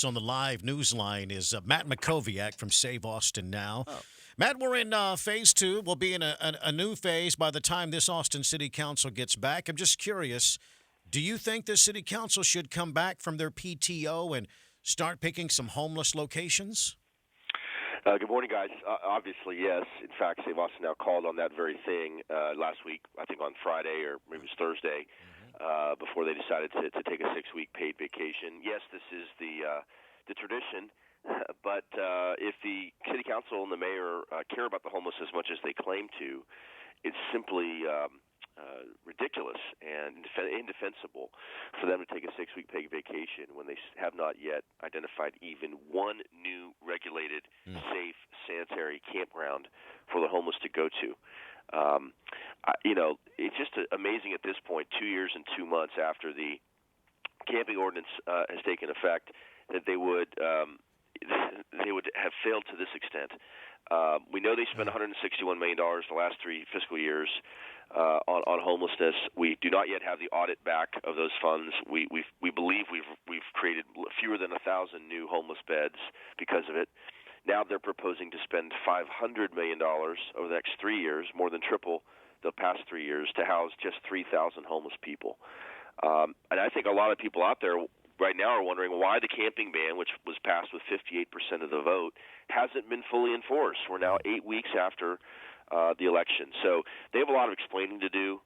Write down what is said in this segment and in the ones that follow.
us on the live news line is Matt Makoviak from Save Austin Now. Oh. Matt, we're in phase 2. We'll be in a new phase by the time this Austin City Council gets back. I'm just curious, do you think the City Council should come back from their PTO and start picking some homeless locations? Good morning, guys. Obviously, yes. In fact, Save Austin Now called on that very thing last week, I think on Friday or maybe it was Thursday, before they decided to take a 6-week paid vacation. Yes, this is the tradition, but if the City Council and the mayor care about the homeless as much as they claim to, it's simply ridiculous and indefensible for them to take a 6-week paid vacation when they have not yet identified even one new regulated, safe, sanitary campground for the homeless to go to. It's just amazing at this point, 2 years and 2 months after the camping ordinance has taken effect, that they would have failed to this extent. We know they spent $161 million the last 3 fiscal years on homelessness. We do not yet have the audit back of those funds. We believe we've created fewer than 1,000 new homeless beds because of it. Now they're proposing to spend $500 million over the next 3 years, more than triple the past 3 years, to house just 3,000 homeless people. And I think a lot of people out there right now are wondering why the camping ban, which was passed with 58% of the vote, hasn't been fully enforced. We're now 8 weeks after the election. So they have a lot of explaining to do.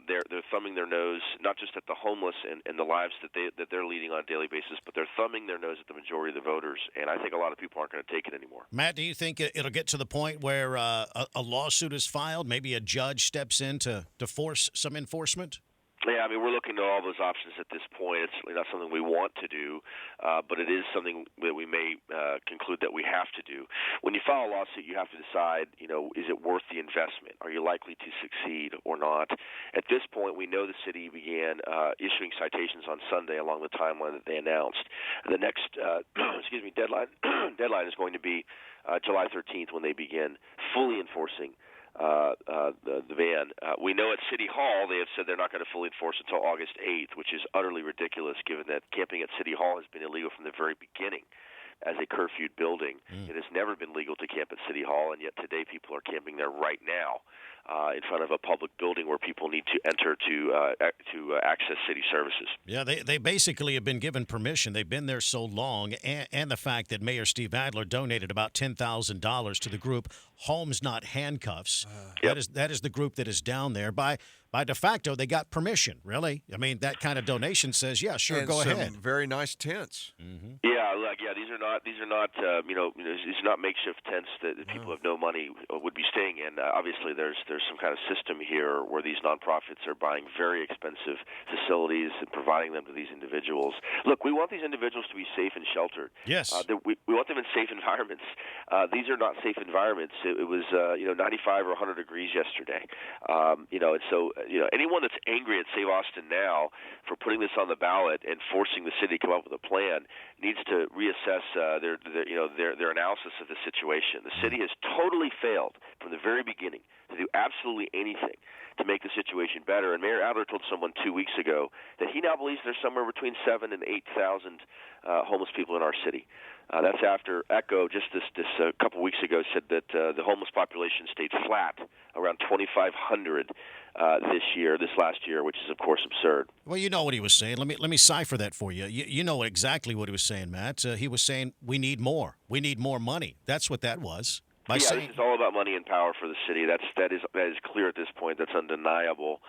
They're thumbing their nose not just at the homeless and the lives that they're leading on a daily basis, but they're thumbing their nose at the majority of the voters. And I think a lot of people aren't going to take it anymore. Matt, do you think it'll get to the point where a lawsuit is filed, maybe a judge steps in to force some enforcement? Yeah, I mean, we're looking at all those options at this point. It's really not something we want to do, but it is something that we may conclude that we have to do. When you file a lawsuit, you have to decide, is it worth the investment? Are you likely to succeed or not? At this point, we know the city began issuing citations on Sunday along the timeline that they announced. The next deadline is going to be July 13th when they begin fully enforcing the ban. We know at City Hall they have said they're not going to fully enforce until August 8th, which is utterly ridiculous given that camping at City Hall has been illegal from the very beginning as a curfewed building. It has never been legal to camp at City Hall, and yet today people are camping there right now in front of a public building where people need to enter to access city services. Yeah, they basically have been given permission. They've been there so long, and the fact that Mayor Steve Adler donated about $10,000 to the group Homes Not Handcuffs. That is the group that is down there. By de facto, they got permission, really. I mean, that kind of donation says, yeah, sure, and go some ahead. very nice tents. Mm-hmm. These are not makeshift tents that people have no money would be staying in. Obviously, there's some kind of system here where these nonprofits are buying very expensive facilities and providing them to these individuals. Look, we want these individuals to be safe and sheltered. Yes. We want them in safe environments. These are not safe environments. It was 95 or 100 degrees yesterday. And so anyone that's angry at Save Austin Now for putting this on the ballot and forcing the city to come up with a plan needs to reassess their analysis of the situation. The city has totally failed from the very beginning to do absolutely anything to make the situation better. And Mayor Adler told someone 2 weeks ago that he now believes there's somewhere between 7,000 and 8,000 homeless people in our city. That's after ECHO just this couple weeks ago said that the homeless population stayed flat around 2,500 this last year, which is of course absurd. Well, you know what he was saying. Let me cipher that for you. You know exactly what he was saying, Matt. He was saying we need more. We need more money. That's what that was. This is all about money and power for the city. That is clear at this point. That's undeniable.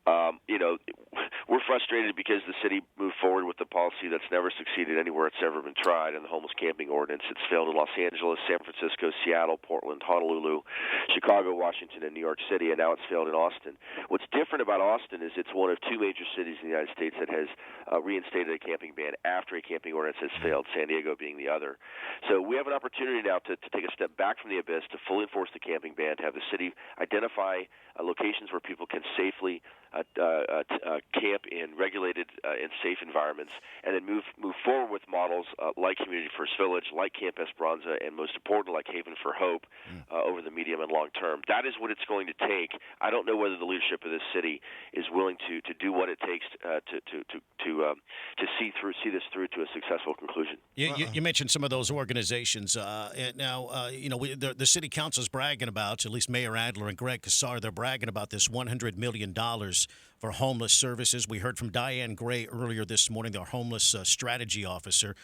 We're frustrated because the city moved forward with the policy that's never succeeded anywhere it's ever been tried in the homeless camping ordinance. It's failed in Los Angeles, San Francisco, Seattle, Portland, Honolulu, Chicago, Washington, and New York City, and now it's failed in Austin. What's different about Austin is it's one of 2 major cities in the United States that has reinstated a camping ban after a camping ordinance has failed, San Diego being the other. So we have an opportunity now to take a step back from the abyss, to fully enforce the camping ban, to have the city identify locations where people can safely camp in regulated and safe environments, and then move forward with models like Community First Village, like Camp Esperanza, and most important, like Haven for Hope over the medium and long term. That is what it's going to take. I don't know whether the leadership of this city is willing to do what it takes to see this through to a successful conclusion. You mentioned some of those organizations. And now, the city council's bragging about, at least Mayor Adler and Greg Kassar, they're bragging about this $100 million for homeless services. We heard from Diane Gray earlier this morning, their homeless strategy officer.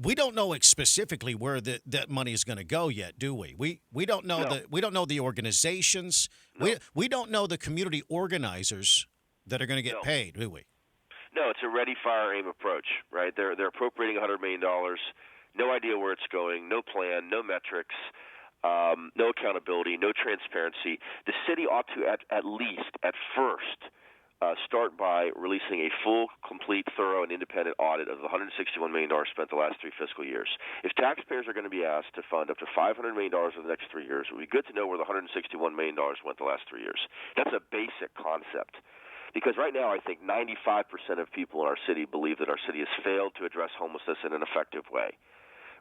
We don't know specifically where that money is going to go yet, do we? We don't know we don't know the organizations. No. We don't know the community organizers that are going to get paid, do we? No, it's a ready, fire, aim approach, right? They're appropriating $100 million, no idea where it's going, no plan, no metrics, no accountability, no transparency. The city ought to at least, at first, start by releasing a full, complete, thorough, and independent audit of the $161 million spent the last 3 fiscal years. If taxpayers are going to be asked to fund up to $500 million over the next 3 years, it would be good to know where the $161 million went the last 3 years. That's a basic concept. Because right now, I think 95% of people in our city believe that our city has failed to address homelessness in an effective way,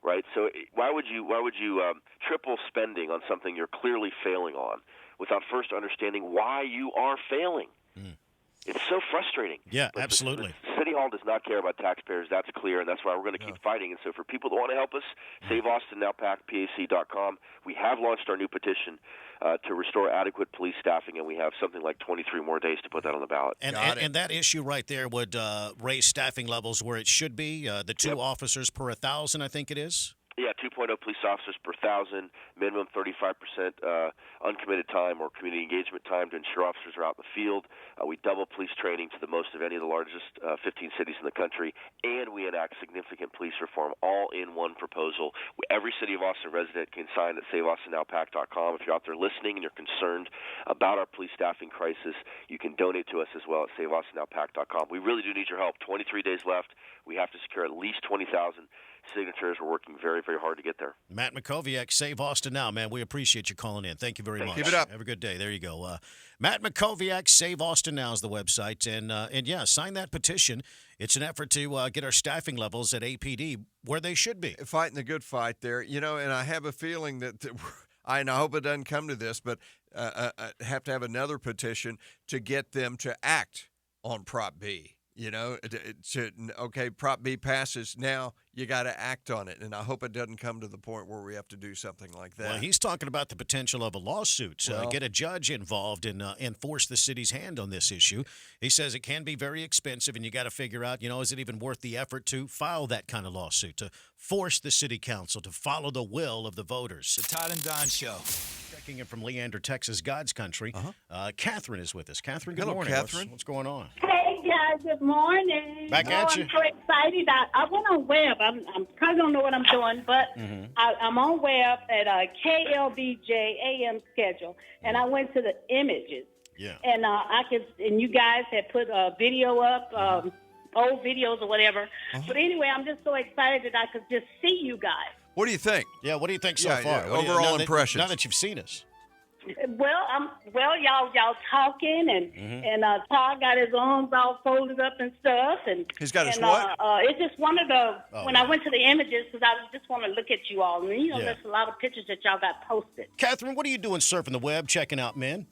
right? So why would you triple spending on something you're clearly failing on without first understanding why you are failing? It's so frustrating. Yeah, absolutely. City Hall does not care about taxpayers. That's clear, and that's why we're going to keep fighting. And so for people that want to help us, SaveAustinNowPAC.com. We have launched our new petition to restore adequate police staffing, and we have something like 23 more days to put that on the ballot. And that issue right there would raise staffing levels where it should be, the 2 officers per 1,000, I think it is. Yeah, 2.0 police officers per 1,000, minimum 35% uncommitted time or community engagement time to ensure officers are out in the field. We double police training to the most of any of the largest 15 cities in the country, and we enact significant police reform all in one proposal. Every City of Austin resident can sign at SaveAustinNowPAC.com. If you're out there listening and you're concerned about our police staffing crisis, you can donate to us as well at SaveAustinNowPAC.com. We really do need your help. 23 days left. We have to secure at least 20,000 signatures. We're working very, very hard to get there. Matt Mackowiak, Save Austin Now, man. We appreciate you calling in. Thank you very much. Keep it up. Have a good day. There you go. Matt Mackowiak, Save Austin Now is the website. And yeah, sign that petition. It's an effort to get our staffing levels at APD where they should be. Fighting the good fight there. And I have a feeling that I hope it doesn't come to this, but have to have another petition to get them to act on Prop B. Prop B passes, now you got to act on it. And I hope it doesn't come to the point where we have to do something like that. Well, he's talking about the potential of a lawsuit, get a judge involved and force the city's hand on this issue. He says it can be very expensive, and you got to figure out, is it even worth the effort to file that kind of lawsuit, to force the city council to follow the will of the voters. The Todd Don Show. Checking in from Leander, Texas, God's country. Catherine is with us. Catherine, good Hello, morning. Catherine. What's going on? Hey guys, good morning. Back at you. I'm so excited. I went on web. I'm probably don't know what I'm doing, but I'm on web at KLBJ AM schedule, and I went to the images. Yeah. And and you guys had put a video up, old videos or whatever. But anyway, I'm just so excited that I could just see you guys. What do you think? Yeah, what do you think so far? Yeah, overall impressions. Now that you've seen us. Well, y'all talking, and Todd got his arms all folded up and stuff, and he's got his what? It's just one of the when I went to the images because I just want to look at you all, and there's a lot of pictures that y'all got posted. Catherine, what are you doing surfing the web, checking out men?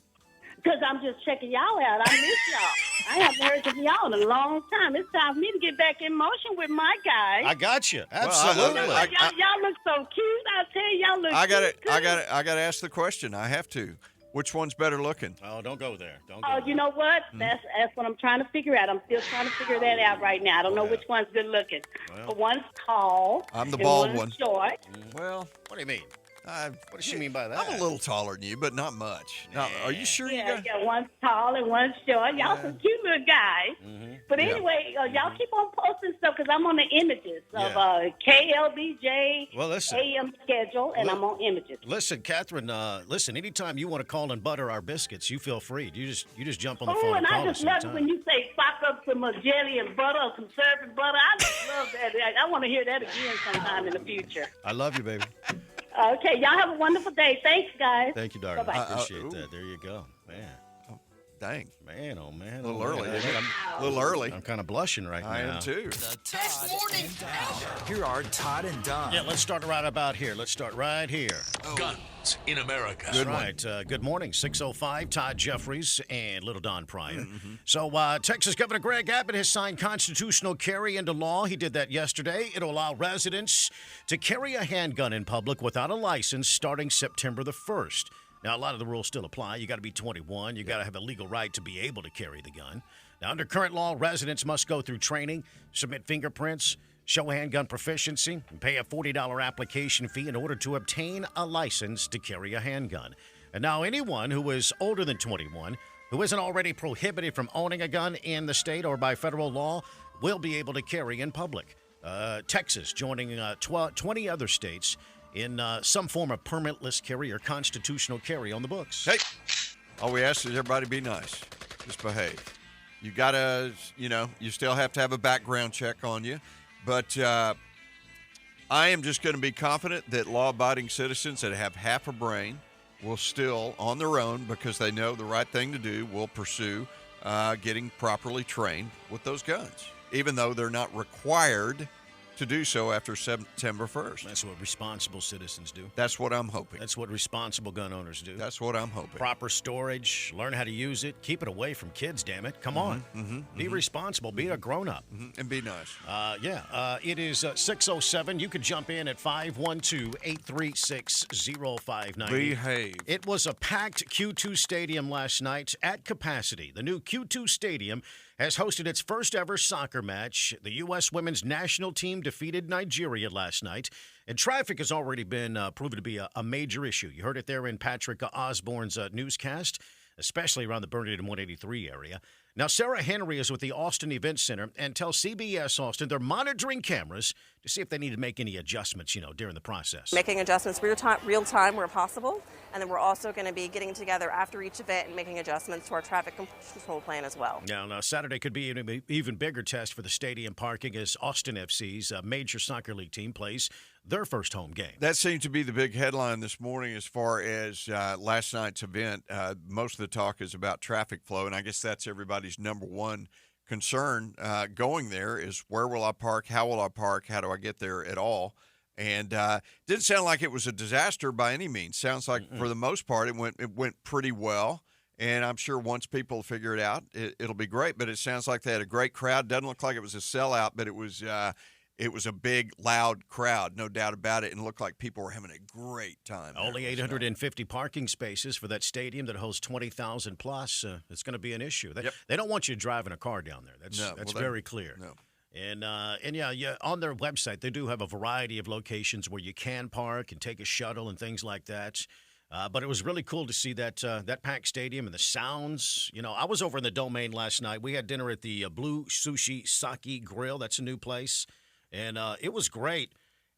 Because I'm just checking y'all out. I miss y'all. I haven't heard from y'all in a long time. It's time for me to get back in motion with my guys. I got you. Absolutely. Well, y'all look so cute. I tell you, y'all look I got cute. I got to ask the question. I have to. Which one's better looking? Oh, don't go there. You know what? That's what I'm trying to figure out. I'm still trying to figure that out right now. I don't know which one's good looking. Well, one's tall. I'm the bald one's short. Well, what do you mean? What does she mean by that? I'm a little taller than you, but not much. Are you sure? Yeah, one's tall and one's short. Y'all some cute little guys. But anyway, y'all keep on posting stuff because I'm on the images of KLBJ AM schedule, and I'm on images. Listen, Catherine. Anytime you want to call and butter our biscuits, you feel free. You just jump on the phone and call us. I just love it when you say sock up some jelly and butter or some serving butter. I just love that. I want to hear that again sometime in the future. I love you, baby. Okay, y'all have a wonderful day. Thanks, guys. Thank you, darling. Bye-bye. I appreciate that. There you go, man. Dang. Man, oh, man. A little oh, early, man. isn't it? A little early. I'm kind of blushing right now. I am too. The Best morning ever. Here are Todd and Don. Yeah, let's start right about here. Let's start right here. Guns in America. That's right. Good morning. 6:05. Todd Jeffries and Little Don Pryor. So, Texas Governor Greg Abbott has signed constitutional carry into law. He did that yesterday. It'll allow residents to carry a handgun in public without a license starting September the 1st. Now, a lot of the rules still apply. You got to be 21. You got to have a legal right to be able to carry the gun. Now, under current law, residents must go through training, submit fingerprints, show handgun proficiency, and pay a $40 application fee in order to obtain a license to carry a handgun. And now anyone who is older than 21, who isn't already prohibited from owning a gun in the state or by federal law, will be able to carry in public. Texas joining 20 other states in some form of permitless carry or constitutional carry on the books. Hey, all we ask is everybody be nice. Just behave. You got to, you still have to have a background check on you. But I am just going to be confident that law-abiding citizens that have half a brain will still, on their own, because they know the right thing to do, will pursue getting properly trained with those guns, even though they're not required to do so after September 1st. That's what responsible citizens do. That's what I'm hoping. That's what responsible gun owners do. That's what I'm hoping. Proper storage, learn how to use it, keep it away from kids, damn it. Come on. Be responsible, be a grown-up. And be nice. It is 6:07. You could jump in at 512-836-0590. Behave. It was a packed Q2 stadium last night at capacity. The new Q2 stadium has hosted its first ever soccer match. The U.S. women's national team defeated Nigeria last night, and traffic has already been proven to be a major issue. You heard it there in Patrick Osborne's newscast, especially around the Bernadette 183 area. Now, Sarah Henry is with the Austin Event Center and tells CBS Austin they're monitoring cameras to see if they need to make any adjustments, during the process. Making adjustments real time where possible, and then we're also going to be getting together after each event and making adjustments to our traffic control plan as well. Now Saturday could be an even bigger test for the stadium parking as Austin FC's major soccer league team plays their first home game. That seemed to be the big headline this morning as far as last night's event. Most of the talk is about traffic flow, and I guess that's everybody's number one concern going there is where will I park, how will I park, how do I get there at all? And didn't sound like it was a disaster by any means. Sounds like for the most part it went pretty well. And I'm sure once people figure it out, it'll be great. But it sounds like they had a great crowd. Doesn't look like it was a sellout, but it was a big, loud crowd, no doubt about it, and it looked like people were having a great time. Only 850 parking spaces for that stadium that hosts 20,000 plus. It's going to be an issue. They don't want you driving a car down there. That's very clear. No. And on their website, they do have a variety of locations where you can park and take a shuttle and things like that. But it was really cool to see that packed stadium and the sounds. I was over in the Domain last night. We had dinner at the Blue Sushi Sake Grill. That's a new place. And it was great.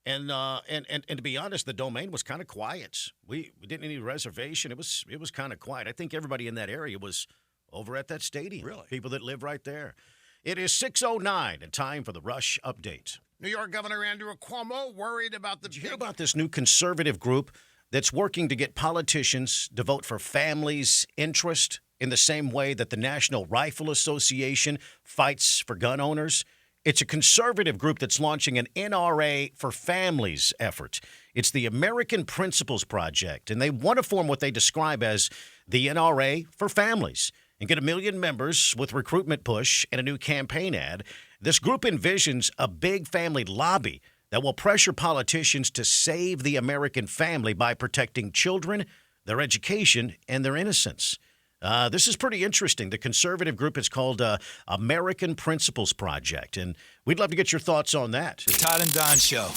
And to be honest, the Domain was kind of quiet. We didn't need a reservation. It was kind of quiet. I think everybody in that area was over at that stadium. Really? People that live right there. It is 6:09 and time for the Rush Update. New York Governor Andrew Cuomo worried about the Did you hear about this new conservative group that's working to get politicians to vote for families' interest in the same way that the National Rifle Association fights for gun owners? It's a conservative group that's launching an NRA for Families effort. It's the American Principles Project, and they want to form what they describe as the NRA for Families and get 1 million members with recruitment push and a new campaign ad. This group envisions a big family lobby that will pressure politicians to save the American family by protecting children, their education, and their innocence. This is pretty interesting. The conservative group is called American Principles Project, and we'd love to get your thoughts on that. The Todd and Don Show.